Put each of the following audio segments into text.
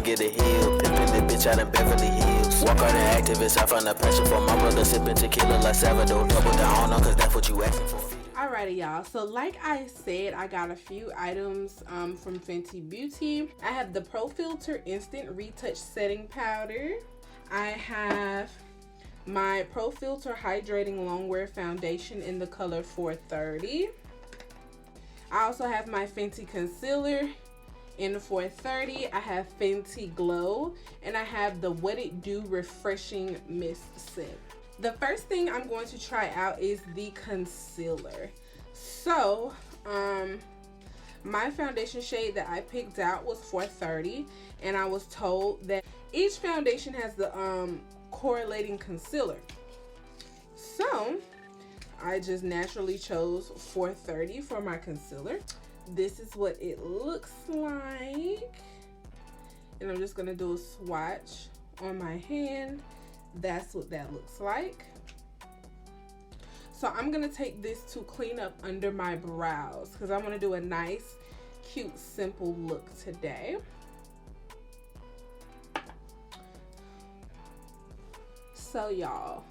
get a heel. Pimpin' the bitch out in Beverly Hills. Walk out and activist, I found the passion for my brother. Sippin' tequila like Salvador. Double down on her, cause that's what you asking for. Alrighty, y'all. So like I said, I got a few items from Fenty Beauty. I have the ProFilt'R Instant Retouch Setting Powder. I have my ProFilt'R Hydrating Longwear Foundation in the color 430. I also have my Fenty Concealer in the 430. I have Fenty Glow, and I have the What It Do Refreshing Mist Set. The first thing I'm going to try out is the concealer. So, my foundation shade that I picked out was 430, and I was told that each foundation has the correlating concealer. So, I just naturally chose 430 for my concealer. This is what it looks like. And I'm just gonna do a swatch on my hand. That's what that looks like. So I'm gonna take this to clean up under my brows because I want to do a nice, cute, simple look today. So y'all,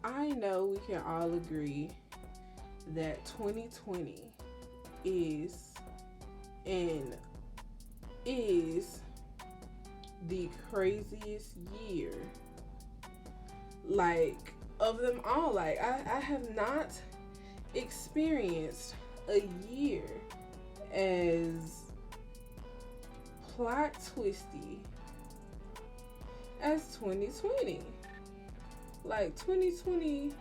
I know we can all agree that 2020 is the craziest year, like, of them all. Like, I have not experienced a year as plot twisty as 2020. Like, 2020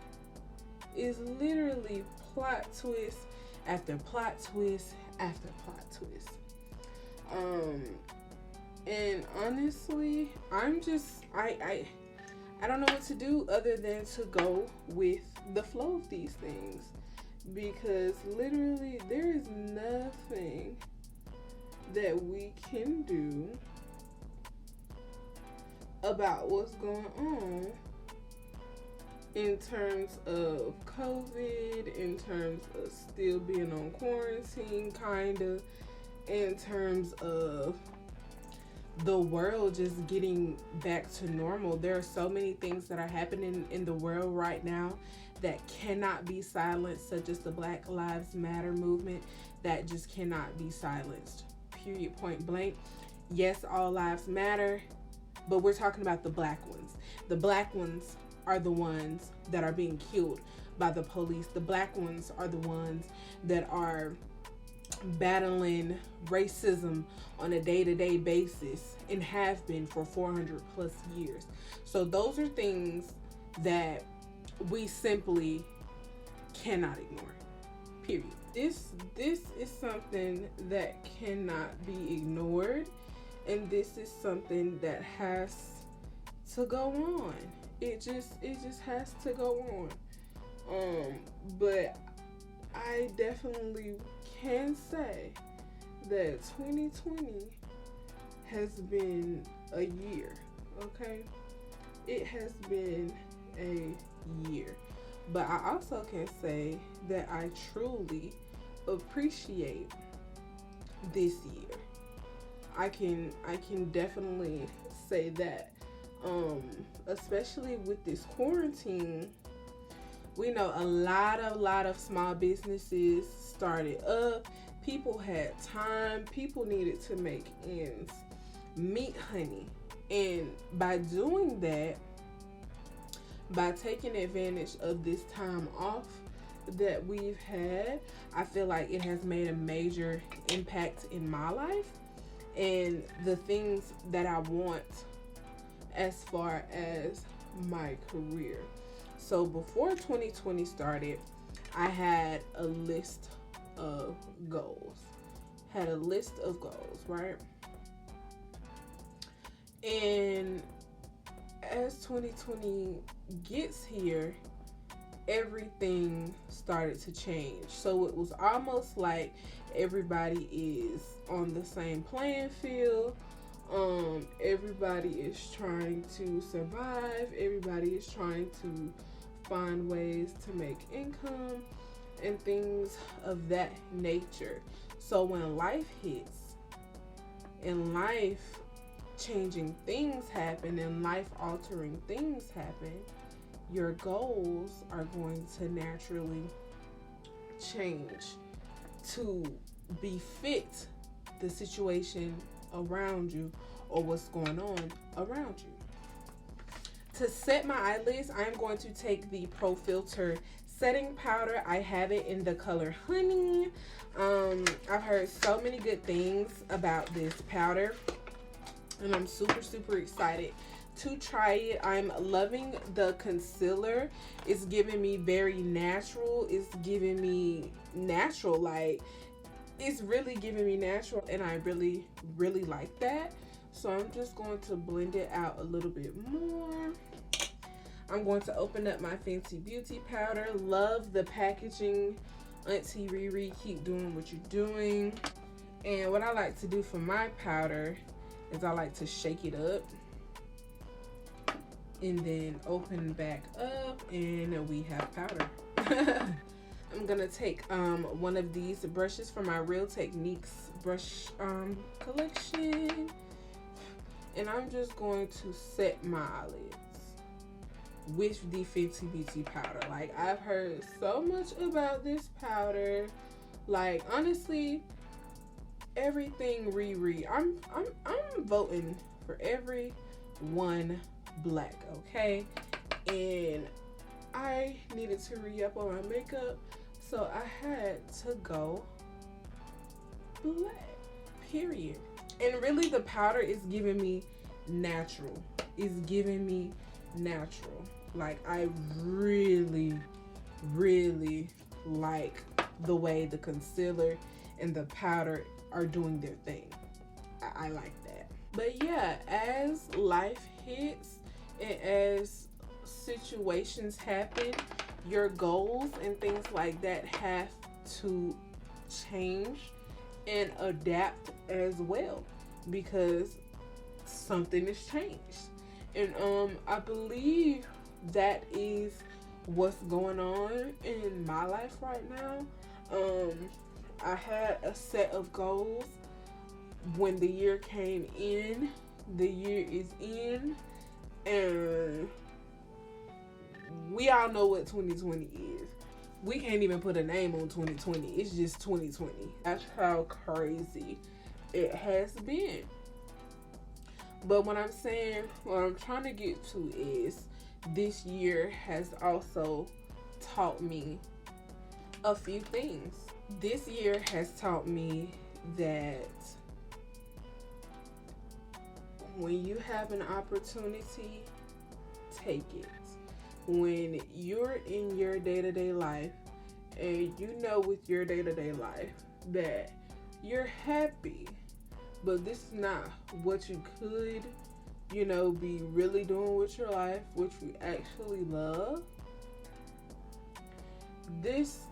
is literally plot twist after plot twist after plot twist. And honestly, I'm just, I don't know what to do other than to go with the flow of these things, because literally there is nothing that we can do about what's going on in terms of COVID, in terms of still being on quarantine, kinda, in terms of the world just getting back to normal. There are so many things that are happening in the world right now that cannot be silenced, such as the BlackLivesMatter movement that just cannot be silenced, period, point blank. Yes, all lives matter, but we're talking about the black ones. The black ones are the ones that are being killed by the police. The black ones are the ones that are battling racism on a day-to-day basis and have been for 400 plus years. So those are things that we simply cannot ignore, period. This is something that cannot be ignored, and this is something that has to go on. It just has to go on. But I definitely can say that 2020 has been a year, okay? It has been a year. But I also can say that I truly appreciate this year. I can definitely say that. Especially with this quarantine, we know a lot of small businesses started up. People had time. People needed to make ends meet, honey. And by doing that, by taking advantage of this time off that we've had, I feel like it has made a major impact in my life and the things that I want as far as my career. So before 2020 started, I had a list of goals. Right? And as 2020 gets here, everything started to change. So it was almost like everybody is on the same playing field. Everybody is trying to survive. Everybody is trying to find ways to make income and things of that nature. So when life hits, and life changing things happen and life altering things happen, your goals are going to naturally change to befit the situation around you or what's going on around you. To set my eyelids, I'm going to take the ProFilt'R setting powder. I have it in the color Honey. I've heard so many good things about this powder, and I'm super excited to try it. I'm loving the concealer. It's giving me very natural. It's giving me natural, like it's really giving me natural, and I really like that. So I'm just going to blend it out a little bit more. I'm going to open up my Fenty Beauty powder. Love the packaging. Auntie Riri, keep doing what you're doing. And what I like to do for my powder is I like to shake it up and then open back up, and we have powder. I'm gonna take one of these brushes from my Real Techniques brush collection, and I'm just going to set my eyelids with the Fenty Beauty powder. Like, I've heard so much about this powder. Like, honestly, everything Riri. I'm voting for every one black, okay? And I needed to re-up on my makeup, so I had to go black, period. And really, the powder is giving me natural. It's giving me natural. Like, I really like the way the concealer and the powder are doing their thing. I like that. But yeah, as life hits and as situations happen, your goals and things like that have to change and adapt as well, because something has changed. And I believe that is what's going on in my life right now. I had a set of goals when the year came in. The year is in, and we all know what 2020 is. We can't even put a name on 2020. It's just 2020. That's how crazy it has been. But what I'm trying to get to is, this year has also taught me a few things. This year has taught me that when you have an opportunity, take it. When you're in your day-to-day life, and you know with your day-to-day life that you're happy, but this is not what you could, be really doing with your life, which you actually love. That's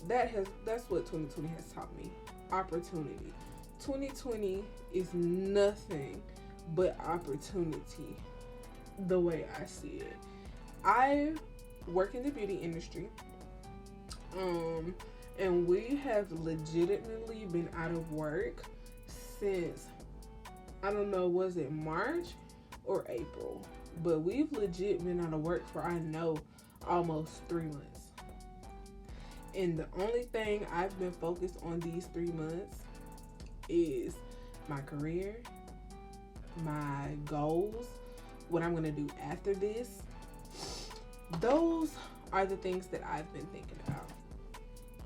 what 2020 has taught me. Opportunity. 2020 is nothing but opportunity, the way I see it. I work in the beauty industry, and we have legitimately been out of work since, I don't know, was it March or April? But we've legit been out of work for, I know, almost 3 months. And the only thing I've been focused on these 3 months is my career, my goals, what I'm gonna do after this. Those are the things that I've been thinking about.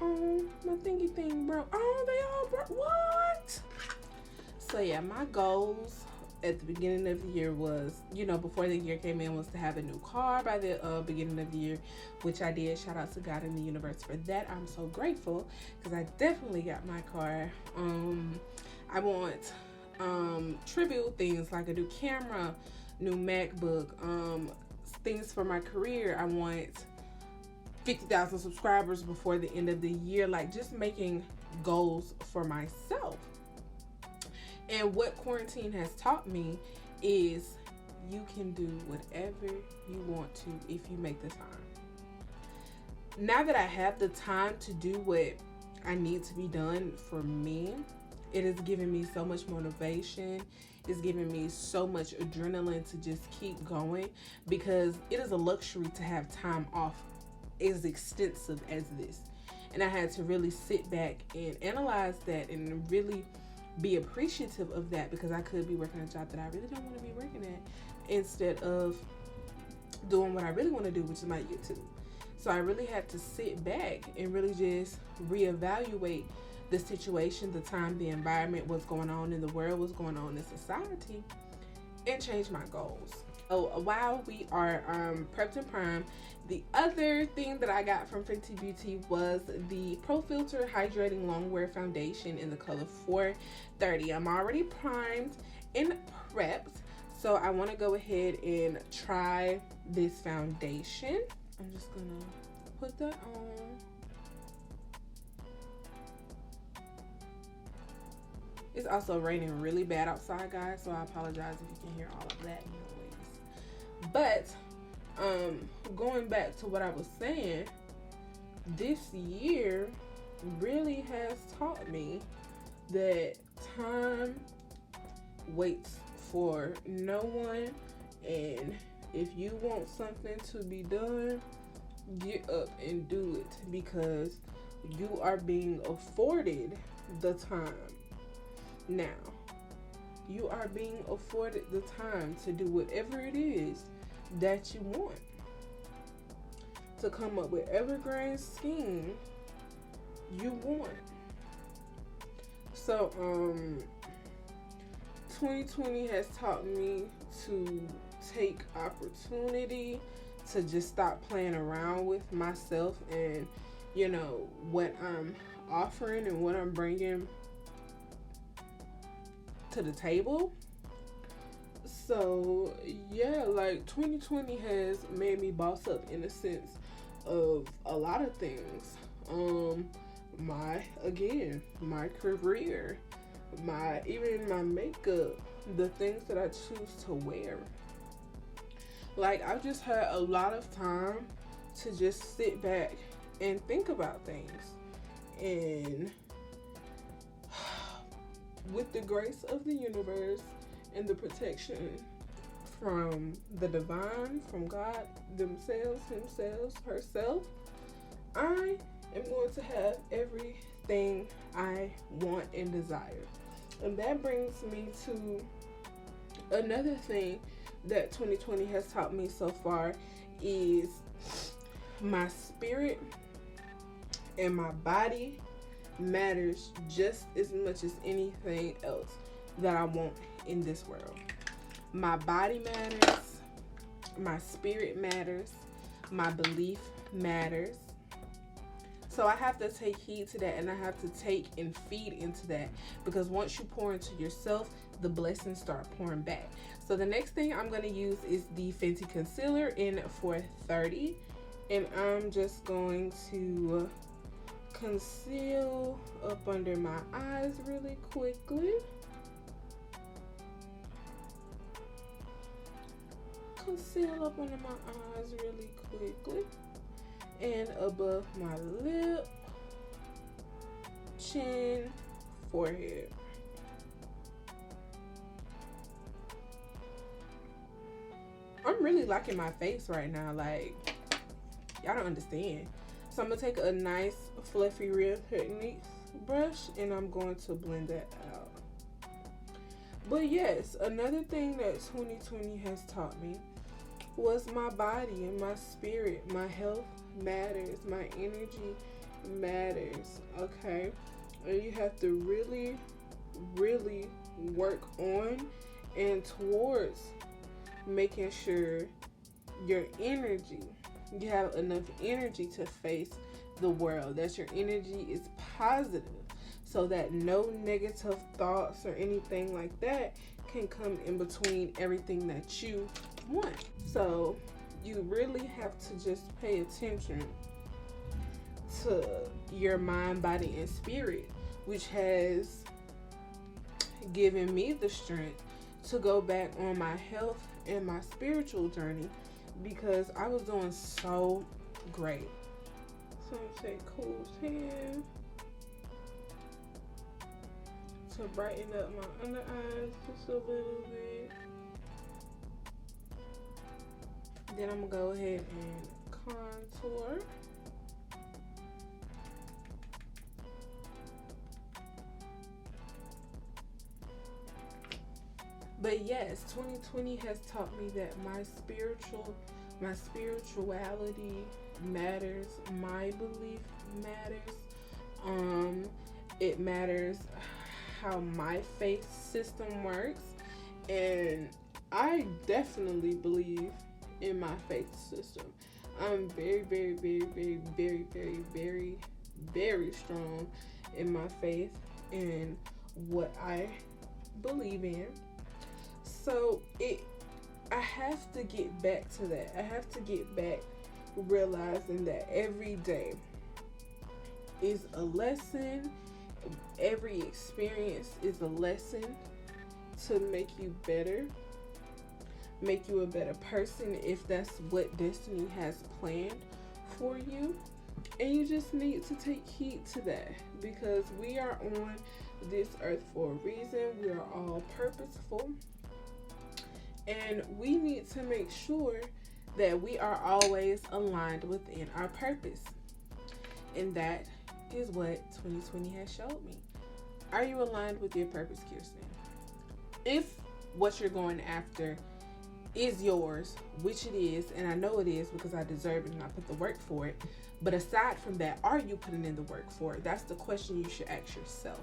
Oh, my thingy thing broke. Oh, they all broke. What? So yeah, my goals at the beginning of the year was, before the year came in, was to have a new car by the beginning of the year, which I did. Shout out to God in the universe for that. I'm so grateful, because I definitely got my car. I want trivial things like a new camera, new MacBook, things for my career. I want 50,000 subscribers before the end of the year. Like, just making goals for myself. And what quarantine has taught me is you can do whatever you want to if you make the time. Now that I have the time to do what I need to be done for me, It has given me so much motivation. It's given me so much adrenaline to just keep going, because it is a luxury to have time off as extensive as this. And I had to really sit back and analyze that and really be appreciative of that, because I could be working a job that I really don't want to be working at, instead of doing what I really want to do, which is my YouTube. So I really had to sit back and really just reevaluate the situation, the time, the environment, what's going on in the world, what's going on in society, and change my goals. So while we are prepped and primed, the other thing that I got from Fenty Beauty was the FilT'R Hydrating Longwear Foundation in the color 430. I'm already primed and prepped, so I want to go ahead and try this foundation. I'm just gonna put that on. It's also raining really bad outside, guys, so I apologize if you can hear all of that noise. But going back to what I was saying, this year really has taught me that time waits for no one, and if you want something to be done, get up and do it, because you are being afforded the time. Now, you are being afforded the time to do whatever it is that you want, to come up with evergreen scheme you want. So 2020 has taught me to take opportunity, to just stop playing around with myself and, you know, what I'm offering and what I'm bringing to the table. So yeah, like 2020 has made me boss up in a sense of a lot of things. My career, even my makeup, the things that I choose to wear. Like, I've just had a lot of time to just sit back and think about things. And with the grace of the universe and the protection from the divine, from God themselves, himself, herself, I am going to have everything I want and desire. And that brings me to another thing that 2020 has taught me so far, is my spirit and my body matters just as much as anything else that I want in this world. My body matters, my spirit matters, my belief matters. So I have to take heed to that, and I have to take and feed into that, because once you pour into yourself, the blessings start pouring back. So the next thing I'm going to use is the Fenty concealer in 430, and I'm just going to conceal up under my eyes really quickly. Conceal up under my eyes really quickly, and above my lip, chin, forehead. I'm really liking my face right now, like, y'all don't understand. So I'm gonna take a nice fluffy Real Techniques brush, and I'm going to blend that out. But yes, another thing that 2020 has taught me was my body and my spirit. My health matters, my energy matters, okay? And you have to really, really work on and towards making sure your energy, you have enough energy to face the world, that your energy is positive, so that no negative thoughts or anything like that can come in between everything that you want. So you really have to just pay attention to your mind, body, and spirit, which has given me the strength to go back on my health and my spiritual journey, because I was doing so great. So I'm gonna take cool hand to brighten up my under eyes just a little bit. Then I'm gonna go ahead and contour. But yes, 2020 has taught me that my spirituality matters. My belief matters. It matters how my faith system works, and I definitely believe in my faith system. I'm very, very, very, very, very, very, very, very strong in my faith and what I believe in. So I have to get back to that. I have to get back realizing that every day is a lesson. Every experience is a lesson to make you better, make you a better person if that's what destiny has planned for you. And you just need to take heed to that, because we are on this earth for a reason. We are all purposeful, and we need to make sure that we are always aligned within our purpose. And that is what 2020 has showed me. Are you aligned with your purpose, Kirsten? If what you're going after is yours, which it is, and I know it is because I deserve it and I put the work for it. But aside from that, are you putting in the work for it? That's the question you should ask yourself.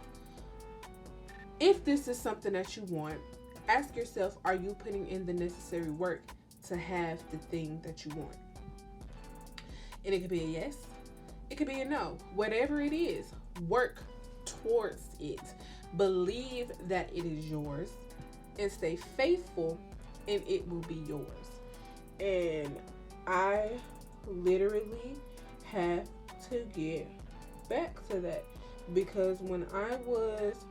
If this is something that you want, ask yourself, are you putting in the necessary work to have the thing that you want? And it could be a yes, it could be a no. Whatever it is, work towards it. Believe that it is yours and stay faithful, and it will be yours. And I literally have to get back to that, because when I was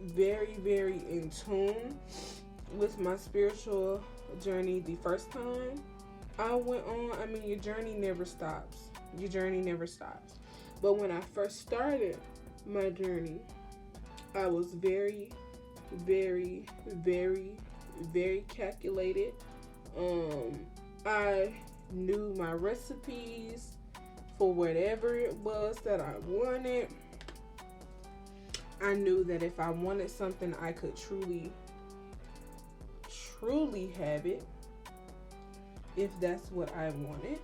very, very in tune with my spiritual journey the first time I went on, I mean, your journey never stops. Your journey never stops. But when I first started my journey, I was very, very, very, very calculated. I knew my recipes for whatever it was that I wanted. I knew that if I wanted something, I could truly have it, if that's what I wanted.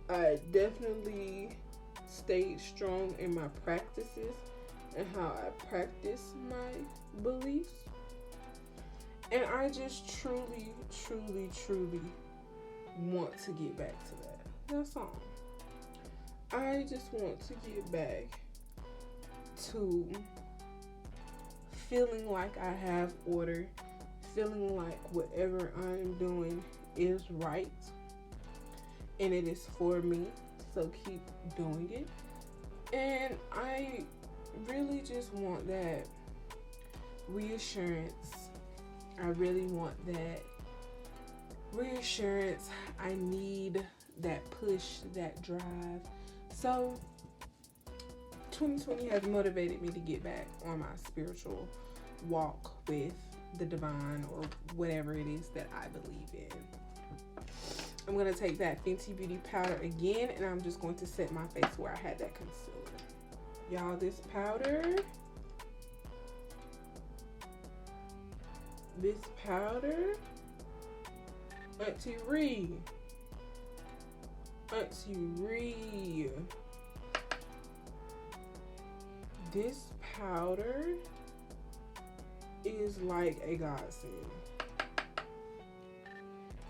I definitely stayed strong in my practices and how I practice my beliefs. And I just truly, truly, truly want to get back to that. That's all. I just want to get back to feeling like I have order, feeling like whatever I'm doing is right and it is for me, so keep doing it. And I really just want that reassurance. I really want that reassurance. I need that push, that drive. So 2020 has motivated me to get back on my spiritual walk with the divine, or whatever it is that I believe in. I'm going to take that Fenty Beauty powder again, and I'm just going to set my face where I had that concealer. Y'all, this powder, Auntie Ree, this powder is like a godsend.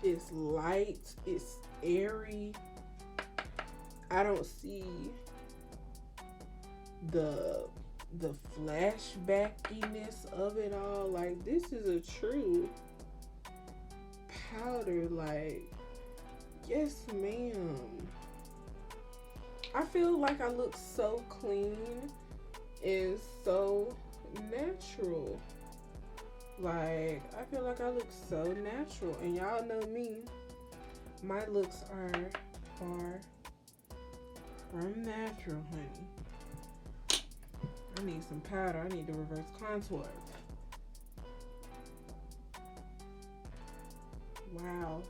It's light, it's airy. I don't see the flashbackiness of it all. Like, this is a true powder. Like, yes ma'am. I feel like I look so clean and so natural. Like, I feel like I look so natural, and y'all know me, my looks are far from natural, honey. I need some powder. I need to reverse contour. Wow.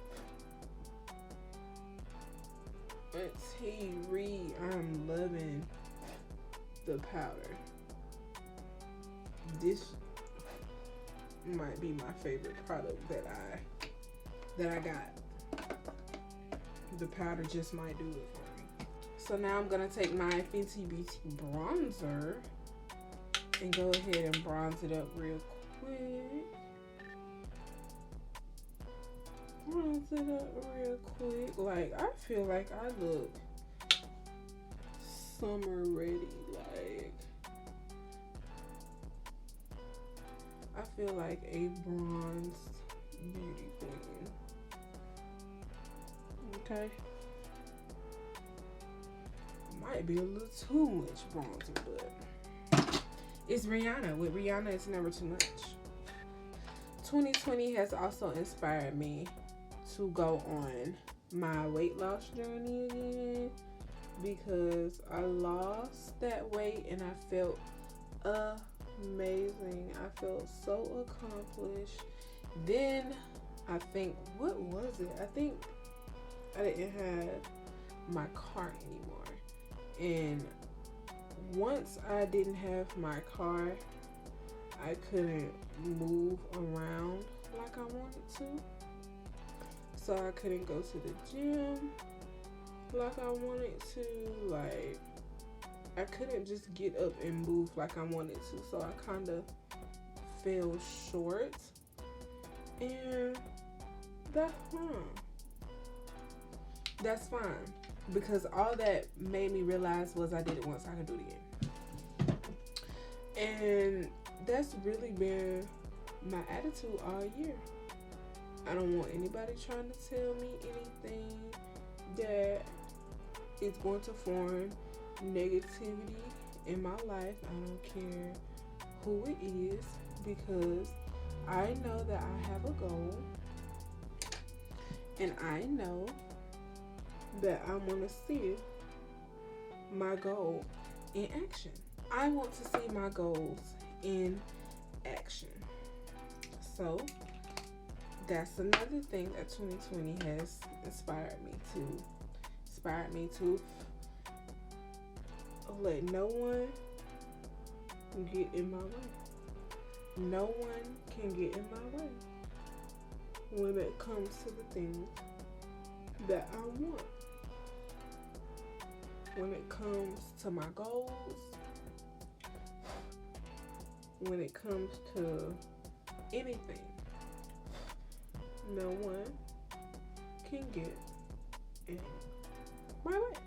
T-Reed, I'm loving the powder. This might be my favorite product that I got. The powder just might do it for me. So now I'm gonna take my Fenty Beauty bronzer and go ahead and bronze it up real quick. Bronze it up real quick. Like, I feel like I look summer ready. Like, I feel like a bronzed beauty queen. Okay. Might be a little too much bronzer, but it's Rihanna. With Rihanna, it's never too much. 2020 has also inspired me to go on my weight loss journey again, because I lost that weight and I felt amazing. I felt so accomplished. Then I think, what was it? I think I didn't have my car anymore. And once I didn't have my car, I couldn't move around like I wanted to. So I couldn't go to the gym like I wanted to. Like, I couldn't just get up and move like I wanted to. So I kind of fell short. And that's fine. Because all that made me realize was I did it once, I can do it again. And that's really been my attitude all year. I don't want anybody trying to tell me anything that is going to form negativity in my life. I don't care who it is, because I know that I have a goal, and I know that I want to see my goal in action. I want to see my goals in action. So that's another thing that 2020 has inspired me to let no one get in my way. No one can get in my way when it comes to the things that I want. When it comes to my goals, when it comes to anything, no one can get in my way.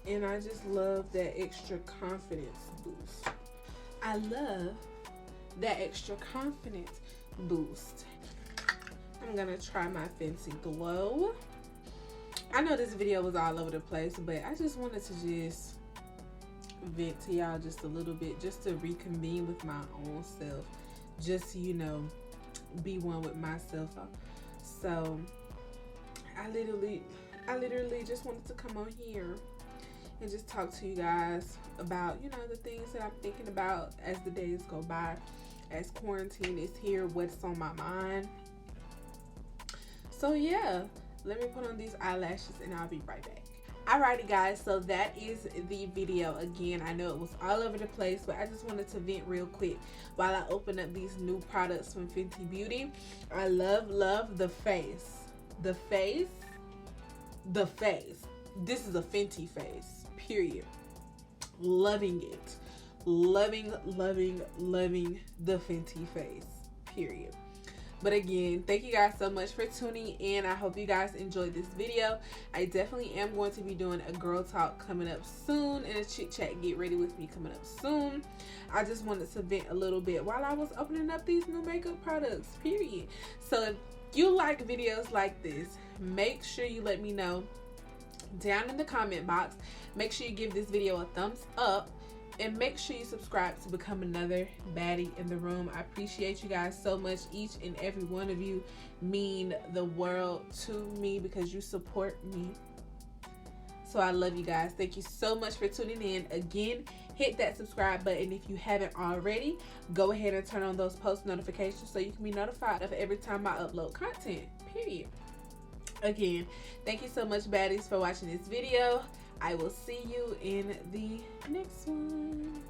And I just love that extra confidence boost. I love that extra confidence boost. I'm gonna try my Fenty Glow. I know this video was all over the place, but I just wanted to just vent to y'all just a little bit, just to reconvene with my own self, just to, you know, be one with myself. So I literally just wanted to come on here and just talk to you guys about, you know, the things that I'm thinking about as the days go by, as quarantine is here, what's on my mind. So yeah, let me put on these eyelashes and I'll be right back. Alrighty guys, so that is the video. Again, I know it was all over the place, but I just wanted to vent real quick while I open up these new products from Fenty Beauty. I love the face. The face. This is a Fenty face, period. Loving it. Loving the Fenty face, period. But again, thank you guys so much for tuning in. I hope you guys enjoyed this video. I definitely am going to be doing a girl talk coming up soon, and a chit chat get ready with me coming up soon. I just wanted to vent a little bit while I was opening up these new makeup products, period. So if you like videos like this, make sure you let me know down in the comment box. Make sure you give this video a thumbs up, and make sure you subscribe to become another baddie in the room. I appreciate you guys so much. Each and every one of you mean the world to me because you support me. So I love you guys. Thank you so much for tuning in. Again, hit that subscribe button if you haven't already. Go ahead and turn on those post notifications so you can be notified of every time I upload content, period. Again, thank you so much, baddies, for watching this video. I will see you in the next one.